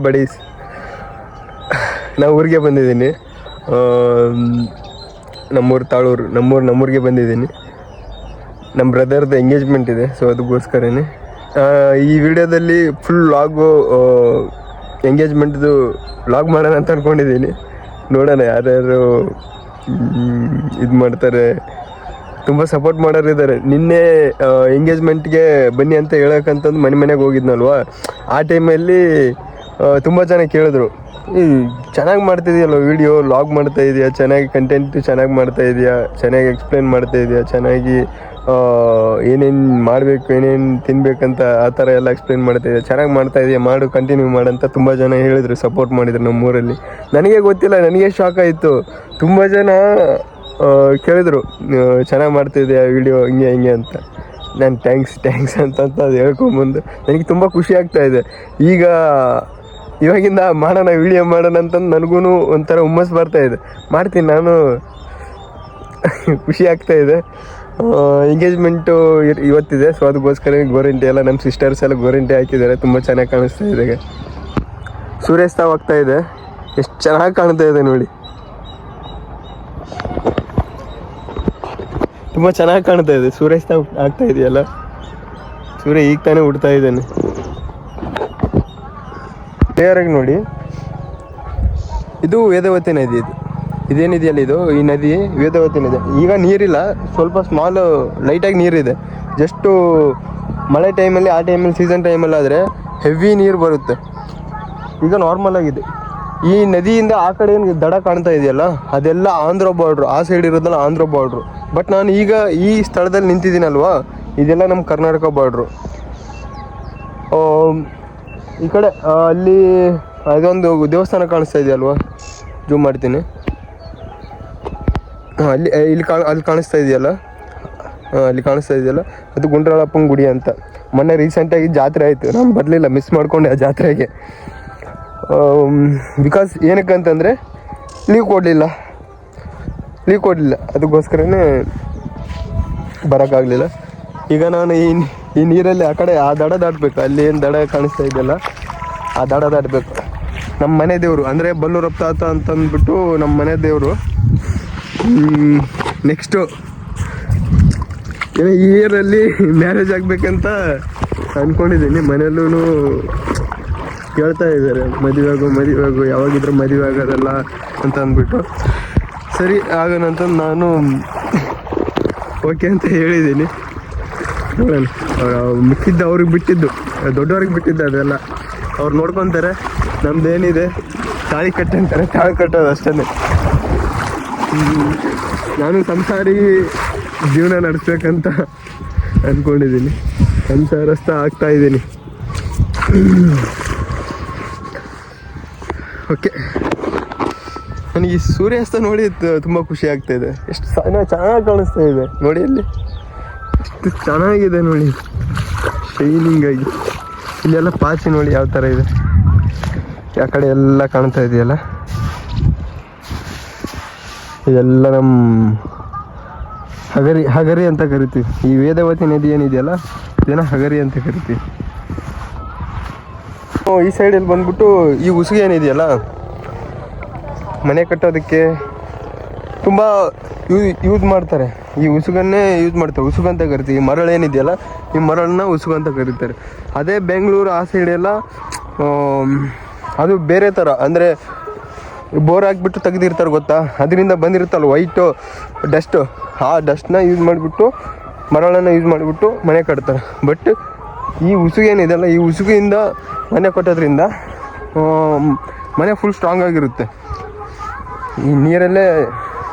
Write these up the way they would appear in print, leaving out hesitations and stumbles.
Buddies, ನಾವು ಊರಿಗೆ ಬಂದಿದ್ದೀನಿ. ನಮ್ಮೂರು ತಾಳೂರು, ನಮ್ಮೂರಿಗೆ ಬಂದಿದ್ದೀನಿ. ನಮ್ಮ ಬ್ರದರ್ದು ಎಂಗೇಜ್ಮೆಂಟ್ ಇದೆ, ಸೊ ಅದಕ್ಕೋಸ್ಕರನೇ ಈ ವಿಡಿಯೋದಲ್ಲಿ ಫುಲ್ ವ್ಲಾಗು ಎಂಗೇಜ್ಮೆಂಟ್ದು ವ್ಲಾಗ್ ಮಾಡೋಣ ಅಂತ ಅಂದ್ಕೊಂಡಿದ್ದೀನಿ. ನೋಡೋಣ ಯಾರ್ಯಾರು ಇದು ಮಾಡ್ತಾರೆ. ತುಂಬ ಸಪೋರ್ಟ್ ಮಾಡೋರು ಇದ್ದಾರೆ. ನಿನ್ನೆ ಎಂಗೇಜ್ಮೆಂಟ್ಗೆ ಬನ್ನಿ ಅಂತ ಹೇಳೋಕ್ಕಂತಂದು ಮನೆಗೆ ಹೋಗಿದ್ನಲ್ವ, ಆ ಟೈಮಲ್ಲಿ ತುಂಬ ಜನ ಕೇಳಿದ್ರು, ಚೆನ್ನಾಗಿ ಮಾಡ್ತಿದೆಯಲ್ಲ ವೀಡಿಯೋ, ವ್ಲಾಗ್ ಮಾಡ್ತಾಯಿದೆಯಾ, ಚೆನ್ನಾಗಿ ಕಂಟೆಂಟ್ ಚೆನ್ನಾಗಿ ಮಾಡ್ತಾಯಿದೆಯಾ, ಚೆನ್ನಾಗಿ ಎಕ್ಸ್ಪ್ಲೇನ್ ಮಾಡ್ತಾಯಿದೆಯಾ, ಚೆನ್ನಾಗಿ ಏನೇನು ಮಾಡಬೇಕು, ಏನೇನು ತಿನ್ನಬೇಕಂತ ಆ ಥರ ಎಲ್ಲ ಎಕ್ಸ್ಪ್ಲೇನ್ ಮಾಡ್ತಾಯಿದ್ದೆ, ಚೆನ್ನಾಗಿ ಮಾಡ್ತಾಯಿದೆಯಾ, ಮಾಡು, ಕಂಟಿನ್ಯೂ ಮಾಡಂತ ತುಂಬ ಜನ ಹೇಳಿದರು, ಸಪೋರ್ಟ್ ಮಾಡಿದರು ನಮ್ಮೂರಲ್ಲಿ. ನನಗೆ ಗೊತ್ತಿಲ್ಲ, ನನಗೆ ಶಾಕ್ ಆಯಿತು. ತುಂಬ ಜನ ಕೇಳಿದರು, ಚೆನ್ನಾಗಿ ಮಾಡ್ತಾಯಿದೆಯಾ ವೀಡಿಯೋ, ಹಿಂಗೆ ಅಂತ. ನಾನು ಥ್ಯಾಂಕ್ಸ್ ಅಂತ ಅದು ಹೇಳ್ಕೊಂಬಂದು ನನಗೆ ತುಂಬ ಖುಷಿ ಆಗ್ತಾಯಿದೆ. ಇವಾಗಿಂದ ಮಾಡೋಣ, ವೀಡಿಯೋ ಮಾಡೋಣ ಅಂತಂದು ನನಗೂ ಒಂಥರ ಹುಮ್ಮಸ್ಸು ಬರ್ತಾಯಿದೆ. ಮಾಡ್ತೀನಿ ನಾನು, ಖುಷಿ ಆಗ್ತಾಯಿದೆ. ಎಂಗೇಜ್ಮೆಂಟು ಇವತ್ತಿದೆ, ಸೊ ಅದಕ್ಕೋಸ್ಕರ ಗೋರಿಂಟೆ ಎಲ್ಲ ನಮ್ಮ ಸಿಸ್ಟರ್ಸ್ ಎಲ್ಲ ಗೋರಿಂಟೆ ಹಾಕಿದ್ದಾರೆ. ತುಂಬ ಚೆನ್ನಾಗಿ ಕಾಣಿಸ್ತಾ ಇದೆ. ಸೂರ್ಯಾಸ್ತವಾಗ್ತಾ ಇದೆ, ಎಷ್ಟು ಚೆನ್ನಾಗಿ ಕಾಣ್ತಾ ಇದೆ ನೋಡಿ, ತುಂಬ ಚೆನ್ನಾಗಿ ಕಾಣ್ತಾ ಇದೆ. ಸೂರ್ಯಾಸ್ತ ಆಗ್ತಾ ಇದೆಯಲ್ಲ, ಸೂರ್ಯ ಈಗ ತಾನೇ ಹುಡ್ತಾ ಇದ್ದಾನೆ. ಕ್ಲಿಯರಾಗಿ ನೋಡಿ, ಇದು ವೇದವತಿ ನದಿ. ಇದೇನಿದೆಯಲ್ಲ, ಈ ನದಿ ವೇದವತಿ ನದಿ. ಈಗ ನೀರಿಲ್ಲ, ಸ್ವಲ್ಪ ಸ್ಮಾಲ್ ಲೈಟಾಗಿ ನೀರಿದೆ. ಜಸ್ಟು ಮಳೆ ಟೈಮಲ್ಲಿ, ಆ ಟೈಮಲ್ಲಿ ಸೀಸನ್ ಟೈಮಲ್ಲಿ ಆದರೆ ಹೆವಿ ನೀರು ಬರುತ್ತೆ. ಈಗ ನಾರ್ಮಲ್ ಆಗಿದೆ. ಈ ನದಿಯಿಂದ ಆ ಕಡೆ ಏನು ದಡ ಕಾಣ್ತಾ ಇದೆಯಲ್ಲ, ಅದೆಲ್ಲ ಆಂಧ್ರ ಬಾರ್ಡ್ರು, ಆ ಸೈಡ್ ಇರೋದಲ್ಲ ಆಂಧ್ರ ಬಾರ್ಡ್ರು. ಬಟ್ ನಾನು ಈಗ ಈ ಸ್ಥಳದಲ್ಲಿ ನಿಂತಿದ್ದೀನಲ್ವಾ, ಇದೆಲ್ಲ ನಮ್ಮ ಕರ್ನಾಟಕ ಬಾರ್ಡ್ರು. ಈ ಕಡೆ ಅಲ್ಲಿ ಅದೊಂದು ದೇವಸ್ಥಾನ ಕಾಣಿಸ್ತಾ ಇದೆಯಲ್ವಾ, ಜೂಮ್ ಮಾಡ್ತೀನಿ. ಅಲ್ಲಿ ಕಾಣಿಸ್ತಾ ಇದೆಯಲ್ಲ, ಅಲ್ಲಿ ಕಾಣಿಸ್ತಾ ಇದೆಯಲ್ಲ, ಅದು ಗುಂಡ್ರಾಳಪ್ಪನ ಗುಡಿ ಅಂತ. ಮೊನ್ನೆ ರೀಸೆಂಟಾಗಿ ಜಾತ್ರೆ ಆಯಿತು, ನಾನು ಬರಲಿಲ್ಲ, ಮಿಸ್ ಮಾಡಿಕೊಂಡೆ ಆ ಜಾತ್ರೆಗೆ. ಬಿಕಾಸ್ ಏನಕ್ಕಂತಂದರೆ ಲೀವ್ ಕೊಡಲಿಲ್ಲ, ಅದಕ್ಕೋಸ್ಕರನೇ ಬರೋಕ್ಕಾಗಲಿಲ್ಲ. ಈಗ ನಾನು ಈ ನೀರಲ್ಲಿ ಆ ಕಡೆ ಆ ದಡ ದಾಟಬೇಕು. ಅಲ್ಲಿ ಏನು ದಡ ಕಾಣಿಸ್ತಾ ಇದೆಯಲ್ಲ, ಆ ದಡ ದಾಟಬೇಕು. ನಮ್ಮ ಮನೆ ದೇವರು ಅಂದರೆ ಬಲ್ಲೂರಪ್ಪ ತಾತ ಅಂತಂದ್ಬಿಟ್ಟು ನಮ್ಮ ಮನೆ ದೇವರು. ನೆಕ್ಸ್ಟು ಏನೋ ಈ ಇಯರಲ್ಲಿ ಮ್ಯಾರೇಜ್ ಆಗಬೇಕಂತ ಅಂದ್ಕೊಂಡಿದ್ದೀನಿ. ಮನೆಯಲ್ಲೂ ಕೇಳ್ತಾ ಇದ್ದಾರೆ, ಮದುವೆ ಆಗು, ಯಾವಾಗಿದ್ರೂ ಮದುವೆ ಆಗೋದಲ್ಲ ಅಂತ ಅಂದ್ಬಿಟ್ಟು. ಸರಿ ಆಗೋಣಂತಂದು ನಾನು ಓಕೆ ಅಂತ ಹೇಳಿದ್ದೀನಿ. ನೋಡೋಣ, ಮಿಕ್ಕಿದ್ದು ಅವ್ರಿಗೆ ಬಿಟ್ಟಿದ್ದು, ದೊಡ್ಡವ್ರಿಗೆ ಬಿಟ್ಟಿದ್ದು ಅದೆಲ್ಲ ಅವ್ರು ನೋಡ್ಕೊತಾರೆ. ನಮ್ದೇನಿದೆ ತಾಳಿ ಕಟ್ಟಂತಾರೆ, ತಾಳಿ ಕಟ್ಟೋದು ಅಷ್ಟೇ. ನಾನು ಸಂಸಾರಿ ಜೀವನ ನಡೆಸ್ಬೇಕಂತ ಅಂದ್ಕೊಂಡಿದ್ದೀನಿ, ಸಂಸಾರಸ್ಥ ಆಗ್ತಾಯಿದ್ದೀನಿ. ಓಕೆ, ನನಗೆ ಈ ಸೂರ್ಯಾಸ್ತ ನೋಡಿ ತುಂಬ ಖುಷಿ ಆಗ್ತಾಯಿದೆ. ಎಷ್ಟು ಚೆನ್ನಾಗಿ ಕಾಣಿಸ್ತಾ ಇದೆ ನೋಡಿ, ಅಲ್ಲಿ ಎಷ್ಟು ಚೆನ್ನಾಗಿದೆ ನೋಡಿ, ಶೈನಿಂಗ್ ಆಗಿ. ಇಲ್ಲೆಲ್ಲ ಪಾಚಿ ನೋಡಿ ಯಾವ ಥರ ಇದೆ, ಆ ಕಡೆ ಎಲ್ಲ ಕಾಣ್ತಾ ಇದೆಯಲ್ಲ, ಇದೆಲ್ಲ ನಮ್ಮ ಹಗರಿ ಅಂತ ಕರಿತೀವಿ. ಈ ವೇದವತಿ ನದಿ ಏನಿದೆಯಲ್ಲ, ಇದನ್ನ ಹಗರಿ ಅಂತ ಕರಿತೀವಿ. ಈ ಸೈಡಲ್ಲಿ ಬಂದ್ಬಿಟ್ಟು ಈ ಉಸುಗೆ ಏನಿದೆಯಲ್ಲ, ಮನೆ ಕಟ್ಟೋದಕ್ಕೆ ತುಂಬ ಯೂಸ್ ಮಾಡ್ತಾರೆ. ಈ ಉಸುಗನ್ನೇ ಯೂಸ್ ಮಾಡ್ತಾರೆ, ಉಸುಗು ಅಂತ ಕರಿತೀವಿ. ಈ ಮರಳು ಏನಿದೆಯಲ್ಲ, ಈ ಮರಳನ್ನ ಉಸುಗು ಅಂತ ಕರೀತಾರೆ. ಅದೇ ಬೆಂಗಳೂರು ಆ ಸೈಡೆಲ್ಲ ಅದು ಬೇರೆ ಥರ, ಅಂದರೆ ಬೋರ್ ಹಾಕ್ಬಿಟ್ಟು ತೆಗೆದಿರ್ತಾರೆ ಗೊತ್ತಾ, ಅದರಿಂದ ಬಂದಿರುತ್ತಲ್ಲ ವೈಟು ಡಸ್ಟು, ಆ ಡಸ್ಟ್ನ ಯೂಸ್ ಮಾಡಿಬಿಟ್ಟು, ಮರಳನ್ನು ಯೂಸ್ ಮಾಡಿಬಿಟ್ಟು ಮನೆ ಕಟ್ತಾರೆ. ಬಟ್ ಈ ಉಸುಗು ಏನಿದೆಯಲ್ಲ, ಈ ಉಸುಗಿಂದ ಮನೆ ಕಟ್ಟೋದ್ರಿಂದ ಮನೆ ಫುಲ್ ಸ್ಟ್ರಾಂಗ್ ಆಗಿರುತ್ತೆ. ಈ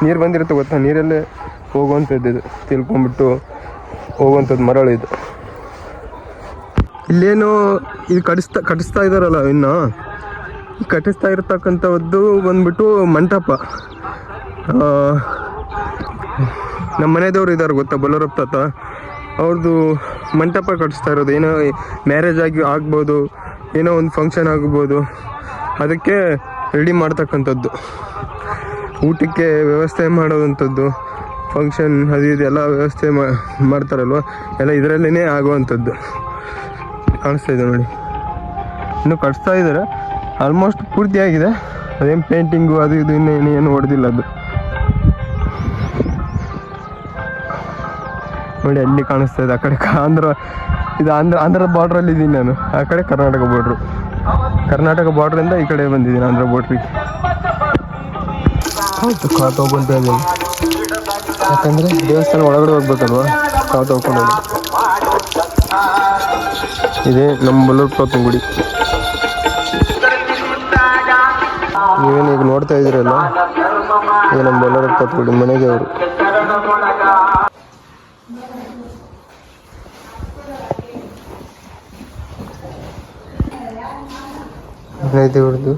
ನೀರು ಬಂದಿರುತ್ತೆ ಗೊತ್ತಾ, ನೀರಲ್ಲೇ ಹೋಗುವಂಥದ್ದು ಇದು, ತಿಳ್ಕೊಂಬಿಟ್ಟು ಹೋಗುವಂಥದ್ದು ಮರಳು ಇದು. ಇಲ್ಲೇನು ಇದು ಕಟ್ಟಿಸ್ತಾ ಇದ್ದಾರಲ್ಲ, ಇನ್ನು ಈ ಕಟ್ಟಿಸ್ತಾ ಇರ್ತಕ್ಕಂಥದ್ದು ಬಂದ್ಬಿಟ್ಟು ಮಂಟಪ. ನಮ್ಮ ಮನೆದೇವ್ರು ಇದ್ದಾರೆ ಗೊತ್ತಾ, ಬಲ್ಲೂರಪ್ಪ ತಾತ, ಅವ್ರದ್ದು ಮಂಟಪ ಕಟ್ಟಿಸ್ತಾ ಇರೋದು. ಏನೋ ಮ್ಯಾರೇಜ್ ಆಗ್ಬೋದು, ಏನೋ ಒಂದು ಫಂಕ್ಷನ್ ಆಗ್ಬೋದು, ಅದಕ್ಕೆ ರೆಡಿ ಮಾಡ್ತಕ್ಕಂಥದ್ದು. ಊಟಕ್ಕೆ ವ್ಯವಸ್ಥೆ ಮಾಡೋವಂಥದ್ದು, ಫಂಕ್ಷನ್ ಅದು ಇದೆಲ್ಲ ವ್ಯವಸ್ಥೆ ಮಾಡ್ತಾರಲ್ವ, ಎಲ್ಲ ಇದರಲ್ಲೇ ಆಗುವಂಥದ್ದು. ಕಾಣಿಸ್ತಾ ಇದೆ ನೋಡಿ, ಇನ್ನೂ ಕಟ್ಸ್ತಾ ಇದ್ದಾರೆ. ಆಲ್ಮೋಸ್ಟ್ ಪೂರ್ತಿ ಆಗಿದೆ. ಅದೇನು ಪೇಂಟಿಂಗು ಅದು ಇದು ಇನ್ನೇನು ಹೊಡೆದಿಲ್ಲ ಅದು. ನೋಡಿ ಅಲ್ಲಿ ಕಾಣಿಸ್ತಾ ಇದೆ, ಆ ಕಡೆ ಇದು ಆಂಧ್ರದ ಬಾರ್ಡ್ರಲ್ಲಿ ಇದ್ದೀನಿ ನಾನು, ಆ ಕಡೆ ಕರ್ನಾಟಕ ಬಾರ್ಡ್ರಿಂದ ಈ ಕಡೆ ಬಂದಿದ್ದೀನಿ ಆಂಧ್ರ ಬಾರ್ಡ್ರಿಗೆ. ಆಯಿತು, ಕಾರ್ ತೊಗೊಂತ ಇದ್ದೀನಿ, ಯಾಕಂದರೆ ದೇವಸ್ಥಾನ ಒಳಗಡೆ ಹೋಗ್ಬೇಕಲ್ವ, ಕಾರ್ ತೊಗೊಂಡು. ಇದೇ ನಮ್ಮ ಬಲ್ಲೂರು ಗುಡಿ. ನೀವೇನು ಈಗ ನೋಡ್ತಾ ಇದ್ದೀರಲ್ಲ, ಇದು ನಮ್ಮ ಬಲ್ಲೂರು ಗುಡಿ, ಮನೆ ದೇವರು. ಮನೆ ದೇವ್ರದ್ದು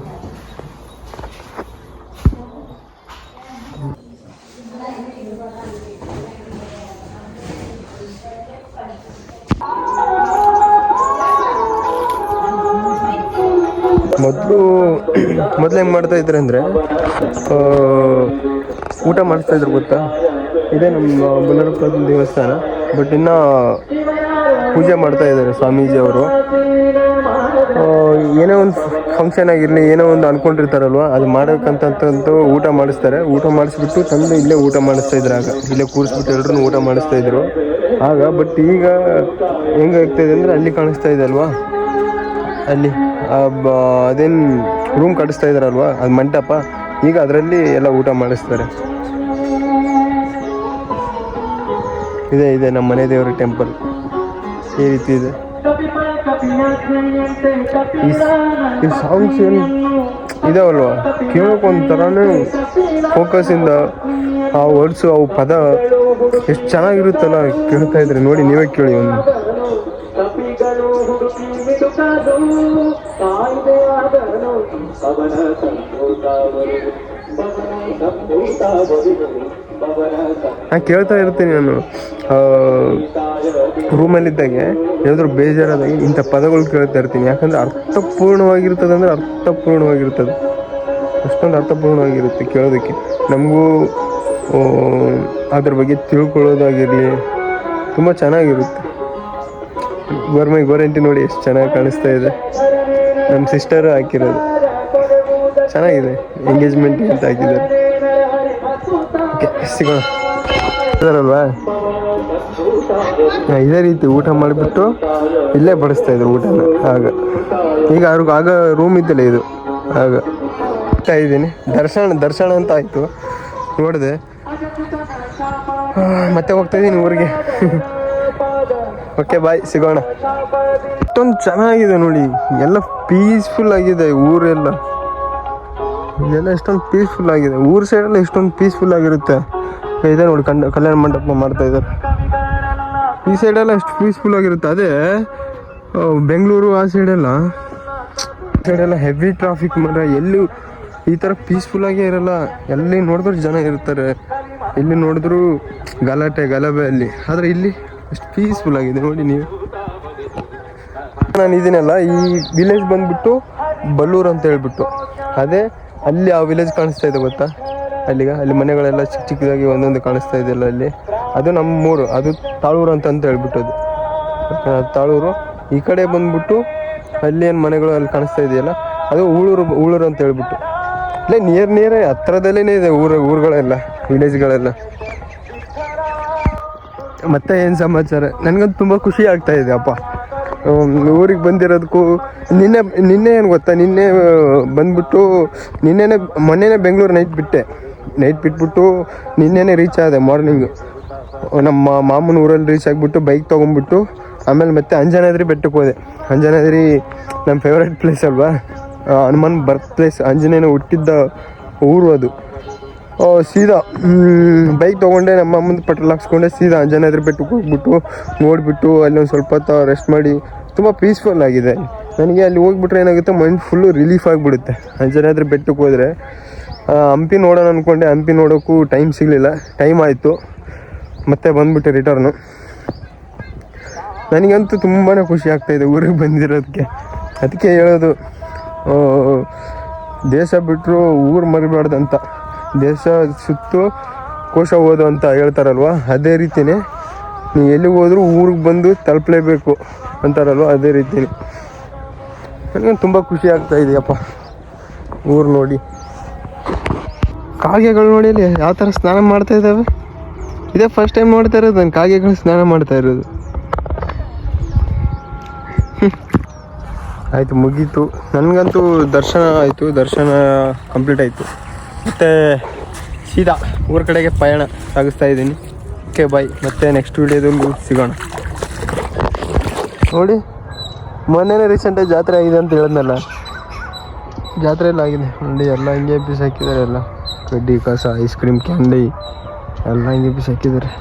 ಮೊದಲು ಹೆಂಗೆ ಮಾಡ್ತಾ ಇದ್ರು ಅಂದರೆ ಊಟ ಮಾಡಿಸ್ತಾ ಇದ್ರು ಗೊತ್ತಾ. ಇದೇ ನಮ್ಮ ಬಲ್ಲೂರು ದೇವಸ್ಥಾನ, ಬಟ್ ಇನ್ನೂ ಪೂಜೆ ಮಾಡ್ತಾ ಇದ್ದಾರೆ ಸ್ವಾಮೀಜಿ ಅವರು. ಏನೋ ಒಂದು ಫಂಕ್ಷನ್ ಆಗಿರಲಿ, ಏನೋ ಒಂದು ಅಂದ್ಕೊಂಡಿರ್ತಾರಲ್ವ, ಅದು ಮಾಡೋಕ್ಕಂತಂತಂದು ಊಟ ಮಾಡಿಸ್ತಾರೆ. ಊಟ ಮಾಡಿಸ್ಬಿಟ್ಟು ತಂದು ಇಲ್ಲೇ ಊಟ ಮಾಡಿಸ್ತಾ ಇದ್ರು. ಆಗ ಇಲ್ಲೇ ಕೂರಿಸ್ಬಿಟ್ಟು ಎಲ್ಲರೂ ಊಟ ಮಾಡಿಸ್ತಾ ಇದ್ರು ಆಗ. ಬಟ್ ಈಗ ಹೆಂಗಾಗ್ತಾಯಿದೆ ಅಂದರೆ ಅಲ್ಲಿ ಕಾಣಿಸ್ತಾ ಇದೆ ಅಲ್ವಾ, ಅಲ್ಲಿ ಅದೇನು ರೂಮ್ ಕಟ್ಟಿಸ್ತಾ ಇದ್ದಾರಲ್ವ, ಅದು ಮಂಟಪ, ಈಗ ಅದರಲ್ಲಿ ಎಲ್ಲ ಊಟ ಮಾಡಿಸ್ತಾರೆ. ಇದೆ ನಮ್ಮ ಮನೆ ದೇವರ ಟೆಂಪಲ್ ಈ ರೀತಿ ಇದೆ. ಈ ಸಾಂಗ್ಸ್ ಏನು ಇದಾವಲ್ವ, ಕೇಳೋಕೆ ಒಂಥರನೇ ಫೋಕಸ್ಸಿಂದ ಆ ವರ್ಡ್ಸು, ಅವು ಪದ ಎಷ್ಟು ಚೆನ್ನಾಗಿರುತ್ತಲ್ಲ ಕೇಳ್ತಾ ಇದ್ರೆ. ನೋಡಿ, ನೀವೇ ಕೇಳಿ ಒಂದು. ನಾನು ಕೇಳ್ತಾ ಇರ್ತೀನಿ ನಾನು ರೂಮಲ್ಲಿದ್ದಾಗೆ, ಏನಾದರೂ ಬೇಜಾರಾದಾಗ ಇಂಥ ಪದಗಳು ಕೇಳ್ತಾ ಇರ್ತೀನಿ. ಯಾಕಂದರೆ ಅರ್ಥಪೂರ್ಣವಾಗಿರ್ತದೆ, ಅಂದರೆ ಅರ್ಥಪೂರ್ಣವಾಗಿರ್ತದೆ, ಅಷ್ಟೊಂದು ಅರ್ಥಪೂರ್ಣವಾಗಿರುತ್ತೆ ಕೇಳೋದಕ್ಕೆ. ನಮಗೂ ಅದ್ರ ಬಗ್ಗೆ ತಿಳ್ಕೊಳ್ಳೋದಾಗಿರಲಿ ತುಂಬ ಚೆನ್ನಾಗಿರುತ್ತೆ. ಗೋರಂಟಿ ನೋಡಿ ಎಷ್ಟು ಚೆನ್ನಾಗಿ ಕಾಣಿಸ್ತಾ ಇದೆ. ನಮ್ಮ ಸಿಸ್ಟರು ಹಾಕಿರೋದು ಚೆನ್ನಾಗಿದೆ, ಎಂಗೇಜ್ಮೆಂಟ್ ಅಂತ ಹಾಕಿದ್ದಾರೆ. ಓಕೆ, ಸಿಗೋಣ ಅಲ್ವಾ. ಇದೇ ರೀತಿ ಊಟ ಮಾಡಿಬಿಟ್ಟು ಇಲ್ಲೇ ಬಡಿಸ್ತಾಯಿದ್ರು ಊಟನ ಈಗ ಆಗ ರೂಮ್ ಇದ್ದಲ್ಲ ಇದು. ಆಗ ಇದ್ದೀನಿ, ದರ್ಶನ ಅಂತ ಆಯಿತು, ನೋಡಿದೆ. ಮತ್ತೆ ಹೋಗ್ತಾಯಿದ್ದೀನಿ ಊರಿಗೆ. ಓಕೆ, ಬಾಯ್, ಸಿಗೋಣ. ಅಷ್ಟೊಂದು ಚೆನ್ನಾಗಿದೆ ನೋಡಿ, ಎಲ್ಲ ಪೀಸ್ಫುಲ್ ಆಗಿದೆ ಊರೆಲ್ಲ. ಇದೆಲ್ಲ ಎಷ್ಟೊಂದು ಪೀಸ್ಫುಲ್ ಆಗಿದೆ. ಊರು ಸೈಡೆಲ್ಲ ಎಷ್ಟೊಂದು ಪೀಸ್ಫುಲ್ ಆಗಿರುತ್ತೆ. ಇದೆ ನೋಡಿ, ಕಲ್ಯಾಣ ಮಂಟಪ ಮಾಡ್ತಾ ಇದ್ದಾರೆ. ಈ ಸೈಡೆಲ್ಲ ಎಷ್ಟು ಪೀಸ್ಫುಲ್ ಆಗಿರುತ್ತೆ. ಅದೇ ಬೆಂಗಳೂರು ಆ ಸೈಡೆಲ್ಲ ಹೆವಿ ಟ್ರಾಫಿಕ್ ಮಾತ್ರ. ಎಲ್ಲೂ ಈ ಥರ ಪೀಸ್ಫುಲ್ಲಾಗೇ ಇರಲ್ಲ. ಎಲ್ಲಿ ನೋಡಿದ್ರು ಜನ ಇರ್ತಾರೆ, ಎಲ್ಲಿ ನೋಡಿದ್ರು ಗಲಭೆ ಅಲ್ಲಿ. ಆದರೆ ಇಲ್ಲಿ ಎಷ್ಟು ಪೀಸ್ಫುಲ್ ಆಗಿದೆ ನೋಡಿ ನೀವು. ನಾನು ಇದೀನಲ್ಲ, ಈ ವಿಲೇಜ್ ಬಂದುಬಿಟ್ಟು ಬಲ್ಲೂರು ಅಂತ ಹೇಳ್ಬಿಟ್ಟು, ಅದೇ ಅಲ್ಲಿ ಆ ವಿಲೇಜ್ ಕಾಣಿಸ್ತಾ ಇದೆ ಗೊತ್ತಾ, ಅಲ್ಲಿ ಮನೆಗಳೆಲ್ಲ ಚಿಕ್ಕದಾಗಿ ಒಂದೊಂದು ಕಾಣಿಸ್ತಾ ಇದೆಯಲ್ಲ ಅಲ್ಲಿ, ಅದು ನಮ್ಮೂರು. ಅದು ತಾಳೂರು ಅಂತ ಹೇಳ್ಬಿಟ್ಟು, ಅದು ತಾಳೂರು. ಈ ಕಡೆ ಬಂದ್ಬಿಟ್ಟು ಅಲ್ಲಿ ಏನು ಮನೆಗಳು ಅಲ್ಲಿ ಕಾಣಿಸ್ತಾ ಇದೆಯಲ್ಲ, ಅದು ಉಳೂರು ಅಂತ ಹೇಳ್ಬಿಟ್ಟು. ಇಲ್ಲೇ ನೀರೇ ಹತ್ರದಲ್ಲೇ ಇದೆ ಊರುಗಳೆಲ್ಲ, ವಿಲೇಜ್ಗಳೆಲ್ಲ. ಮತ್ತೆ ಏನು ಸಮಾಚಾರ? ನನಗಂತೂ ತುಂಬ ಖುಷಿ ಆಗ್ತಾ ಇದೆ ಅಪ್ಪ ಊರಿಗೆ ಬಂದಿರೋದಕ್ಕೂ. ನಿನ್ನೆ ಏನು ಗೊತ್ತಾ, ನಿನ್ನೆ ಬಂದ್ಬಿಟ್ಟು ಮೊನ್ನೆನೇ ಬೆಂಗಳೂರು ನೈಟ್ ಬಿಟ್ಬಿಟ್ಟು ನಿನ್ನೆನೇ ರೀಚ್ ಆದೆ ಮಾರ್ನಿಂಗು. ನಮ್ಮ ಮಾಮನ ಊರಲ್ಲಿ ರೀಚ್ ಆಗಿಬಿಟ್ಟು ಬೈಕ್ ತೊಗೊಂಡ್ಬಿಟ್ಟು ಆಮೇಲೆ ಮತ್ತೆ ಅಂಜನಾದ್ರಿ ಬೆಟ್ಟಕ್ಕೆ ಹೋದೆ. ಅಂಜನಾದ್ರಿ ನಮ್ಮ ಫೇವ್ರೇಟ್ ಪ್ಲೇಸ್ ಅಲ್ವಾ, ಹನುಮಾನ್ ಬರ್ತ್ ಪ್ಲೇಸ್, ಆಂಜನೇಯನ ಹುಟ್ಟಿದ್ದ ಊರು ಅದು. ಸೀದಾ ಬೈಕ್ ತೊಗೊಂಡೆ, ನಮ್ಮ ಅಮ್ಮನ ಪೆಟ್ರೋಲ್ ಹಾಕ್ಸ್ಕೊಂಡೆ, ಸೀದಾ ಅಂಜನಾದ್ರಿ ಬೆಟ್ಟಕ್ಕೆ ಹೋಗ್ಬಿಟ್ಟು ನೋಡಿಬಿಟ್ಟು ಅಲ್ಲಿ ಒಂದು ಸ್ವಲ್ಪ ಹೊತ್ತು ರೆಸ್ಟ್ ಮಾಡಿ, ತುಂಬ ಪೀಸ್ಫುಲ್ ಆಗಿದೆ. ನನಗೆ ಅಲ್ಲಿ ಹೋಗ್ಬಿಟ್ರೆ ಏನಾಗುತ್ತೆ, ಮೈಂಡ್ ಫುಲ್ಲು ರಿಲೀಫ್ ಆಗಿಬಿಡುತ್ತೆ. ಅಂಜನಾದ್ರಿ ಬೆಟ್ಟಕ್ಕೆ ಹೋದರೆ ಹಂಪಿ ನೋಡೋಣ ಅಂದ್ಕೊಂಡೆ, ಹಂಪಿ ನೋಡೋಕ್ಕೂ ಟೈಮ್ ಸಿಗಲಿಲ್ಲ. ಟೈಮ್ ಆಯಿತು, ಮತ್ತೆ ಬಂದುಬಿಟ್ಟೆ ರಿಟರ್ನು. ನನಗಂತೂ ತುಂಬಾ ಖುಷಿ ಆಗ್ತಾಯಿದೆ ಊರಿಗೆ ಬಂದಿರೋದಕ್ಕೆ. ಅದಕ್ಕೆ ಹೇಳೋದು, ದೇಶ ಬಿಟ್ಟರು ಊರು ಮರಿಬಾರ್ದಂತ, ದೇಶ ಸುತ್ತು ಕೋಶ ಓದು ಅಂತ ಹೇಳ್ತಾರಲ್ವ, ಅದೇ ರೀತಿಯೇ ನೀವು ಎಲ್ಲಿಗೆ ಹೋದರೂ ಊರಿಗೆ ಬಂದು ತಲುಪಲೇಬೇಕು ಅಂತಾರಲ್ವ, ಅದೇ ರೀತಿಯೇ. ನನಗೆ ತುಂಬ ಖುಷಿ ಆಗ್ತಾಯಿದೆಯಪ್ಪ ಊರು ನೋಡಿ. ಕಾಗೆಗಳು ನೋಡಿ ಅಲ್ಲಿ ಯಾವ ಥರ ಸ್ನಾನ ಮಾಡ್ತಾ ಇದ್ದಾವೆ. ಇದೇ ಫಸ್ಟ್ ಟೈಮ್ ನೋಡ್ತಾ ಇರೋದು ನಾನು ಕಾಗೆಗಳು ಸ್ನಾನ ಮಾಡ್ತಾ ಇರೋದು. ಆಯಿತು, ಮುಗೀತು. ನನಗಂತೂ ದರ್ಶನ ಆಯಿತು, ದರ್ಶನ ಕಂಪ್ಲೀಟ್ ಆಯಿತು. ಮತ್ತು ಸೀದಾ ಊರ ಕಡೆಗೆ ಪಯಣ ಸಾಗಿಸ್ತಾ ಇದ್ದೀನಿ. ಓಕೆ ಬಾಯ್, ಮತ್ತೆ ನೆಕ್ಸ್ಟ್ ವೀಡಿಯೋದಲ್ಲಿ ಸಿಗೋಣ. ನೋಡಿ, ಮೊನ್ನೆನೇ ರೀಸೆಂಟಾಗಿ ಜಾತ್ರೆ ಆಗಿದೆ ಅಂತ ಹೇಳಿದ್ನಲ್ಲ, ಜಾತ್ರೆ ಎಲ್ಲ ಆಗಿದೆ ನೋಡಿ. ಎಲ್ಲ ಹಿಂಗೆ ಬಿಸಾಕಿದ್ದಾರೆ, ಎಲ್ಲ ಕಡ್ಡಿ ಕಸ, ಐಸ್ ಕ್ರೀಮ್ ಕ್ಯಾಂಡಿ ಎಲ್ಲ ಹಿಂಗೆ ಬಿಸಾಕಿದ್ದಾರೆ.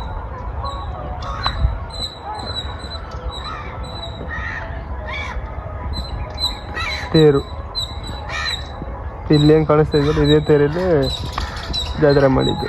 ತೇರು ಇಲ್ಲಿ ಏನು ಕಾಣಿಸ್ತಾ ಇದ್ದಾರೆ, ಇದೇ ತೇರಲ್ಲಿ ಜಾತ್ರೆ ಮಾಡಿದ್ದು.